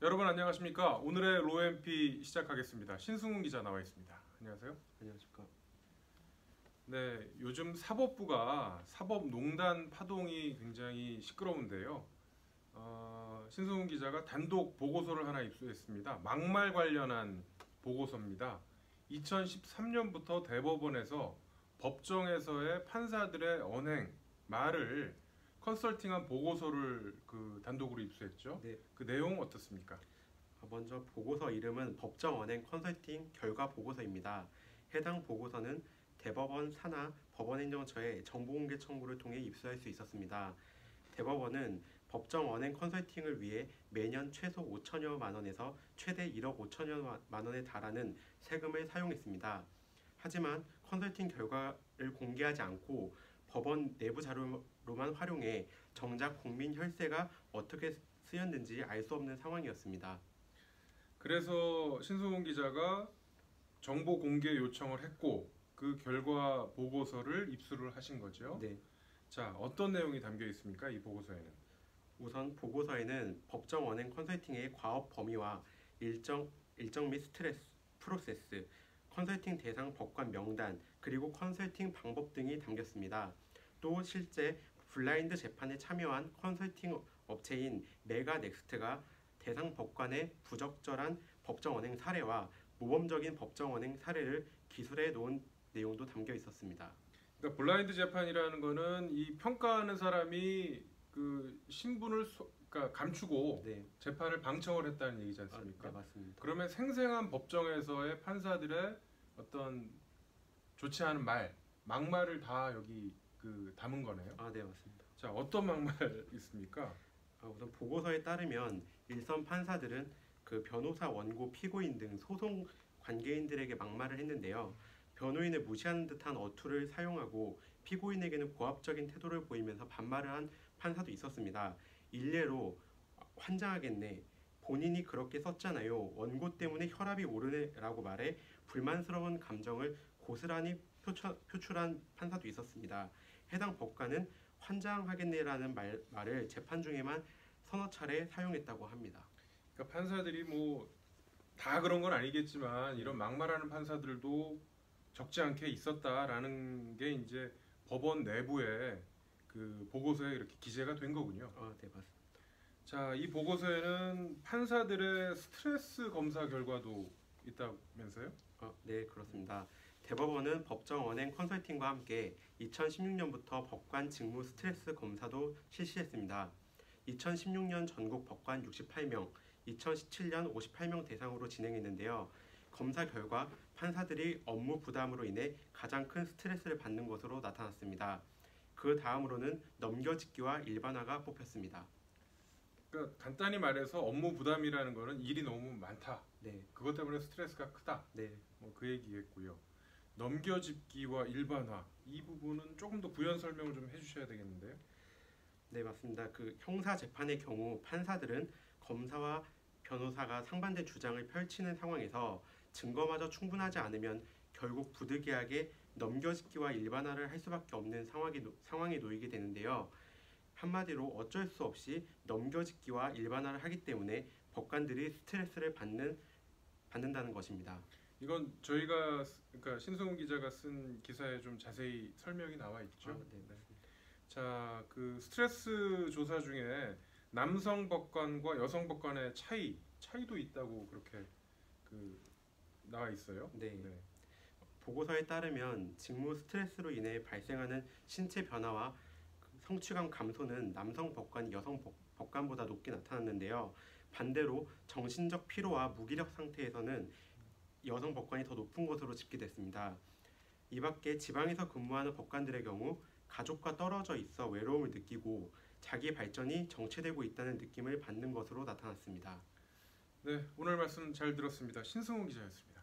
여러분 안녕하십니까? 오늘의 로엠피 시작하겠습니다. 신승훈 기자 나와 있습니다. 안녕하세요. 안녕하십니까. 네, 요즘 사법부가 사법농단 파동이 굉장히 시끄러운데요. 신승훈 기자가 단독 보고서를 하나 입수했습니다. 막말 관련한 보고서입니다. 2013년부터 대법원에서 법정에서의 판사들의 언행, 말을 컨설팅한 보고서를 단독으로 입수했죠. 네, 그 내용 어떻습니까? 먼저 보고서 이름은 법정 언행 컨설팅 결과 보고서입니다. 해당 보고서는 대법원 산하 법원행정처에 정보공개 청구를 통해 입수할 수 있었습니다. 대법원은 법정 언행 컨설팅을 위해 매년 최소 5천여만 원에서 최대 1억 5천여만 원에 달하는 세금을 사용했습니다. 하지만 컨설팅 결과를 공개하지 않고 법원 내부 자료로만 활용해 정작 국민 혈세가 어떻게 쓰였는지 알 수 없는 상황이었습니다. 그래서 신승훈 기자가 정보 공개 요청을 했고 그 결과 보고서를 입수를 하신 거죠. 네, 자, 어떤 내용이 담겨 있습니까? 이 보고서에는. 우선 보고서에는 법정 언행 컨설팅의 과업 범위와 일정 및 스트레스, 프로세스, 컨설팅 대상 법관 명단, 그리고 컨설팅 방법 등이 담겼습니다. 또 실제 블라인드 재판에 참여한 컨설팅 업체인 메가넥스트가 대상 법관의 부적절한 법정 언행 사례와 모범적인 법정 언행 사례를 기술해 놓은 내용도 담겨 있었습니다. 그러니까 블라인드 재판이라는 거는 이 평가하는 사람이 그 신분을 그러니까 감추고 네, 재판을 방청을 했다는 얘기지 않습니까? 네, 맞습니다. 그러면 생생한 법정에서의 판사들의 어떤 좋지 않은 말, 막말을 다 여기 담은 거네요. 네, 맞습니다. 자, 어떤 막말 있습니까? 우선 보고서에 따르면 일선 판사들은 그 변호사 원고 피고인 등 소송 관계인들에게 막말을 했는데요. 변호인을 무시하는 듯한 어투를 사용하고 피고인에게는 고압적인 태도를 보이면서 반말을 한 판사도 있었습니다. 일례로 환장하겠네. 본인이 그렇게 썼잖아요. 원고 때문에 혈압이 오르네라고 말해 불만스러운 감정을 고스란히 표출한 판사도 있었습니다. 해당 법관은 환장하겠네라는 말을 재판 중에만 서너 차례 사용했다고 합니다. 그러니까 판사들이 뭐 다 그런 건 아니겠지만 이런 막말하는 판사들도 적지 않게 있었다라는 게 이제 법원 내부에 그 보고서에 이렇게 기재가 된 거군요. 네, 맞습니다. 자, 이 보고서에는 판사들의 스트레스 검사 결과도 있다면서요? 네, 그렇습니다. 대법원은 법정 언행 컨설팅과 함께 2016년부터 법관 직무 스트레스 검사도 실시했습니다. 2016년 전국 법관 68명, 2017년 58명 대상으로 진행했는데요. 검사 결과 판사들이 업무 부담으로 인해 가장 큰 스트레스를 받는 것으로 나타났습니다. 그 다음으로는 넘겨짓기와 일반화가 뽑혔습니다. 그러니까 간단히 말해서 업무 부담이라는 거는 일이 너무 많다. 네, 그것 때문에 스트레스가 크다. 네, 뭐 그 얘기겠고요. 넘겨짚기와 일반화 이 부분은 조금 더 부연 설명을 좀 해주셔야 되겠는데요. 네, 맞습니다. 그 형사 재판의 경우 판사들은 검사와 변호사가 상반된 주장을 펼치는 상황에서 증거마저 충분하지 않으면 결국 부득이하게 넘겨짓기와 일반화를 할 수밖에 없는 상황에 놓이게 되는데요. 한마디로 어쩔 수 없이 넘겨짓기와 일반화를 하기 때문에 법관들이 스트레스를 받는다는 것입니다. 이건 저희가 그러니까 신승훈 기자가 쓴 기사에 좀 자세히 설명이 나와 있죠. 네, 네. 맞습니다. 자, 그 스트레스 조사 중에 남성 법관과 여성 법관의 차이도 있다고 그렇게 그 나와 있어요. 네. 네. 보고서에 따르면 직무 스트레스로 인해 발생하는 신체 변화와 성취감 감소는 남성 법관이 여성 법관보다 높게 나타났는데요. 반대로 정신적 피로와 무기력 상태에서는 여성 법관이 더 높은 것으로 집계됐습니다. 이 밖에 지방에서 근무하는 법관들의 경우 가족과 떨어져 있어 외로움을 느끼고 자기 발전이 정체되고 있다는 느낌을 받는 것으로 나타났습니다. 네, 오늘 말씀 잘 들었습니다. 신승훈 기자였습니다.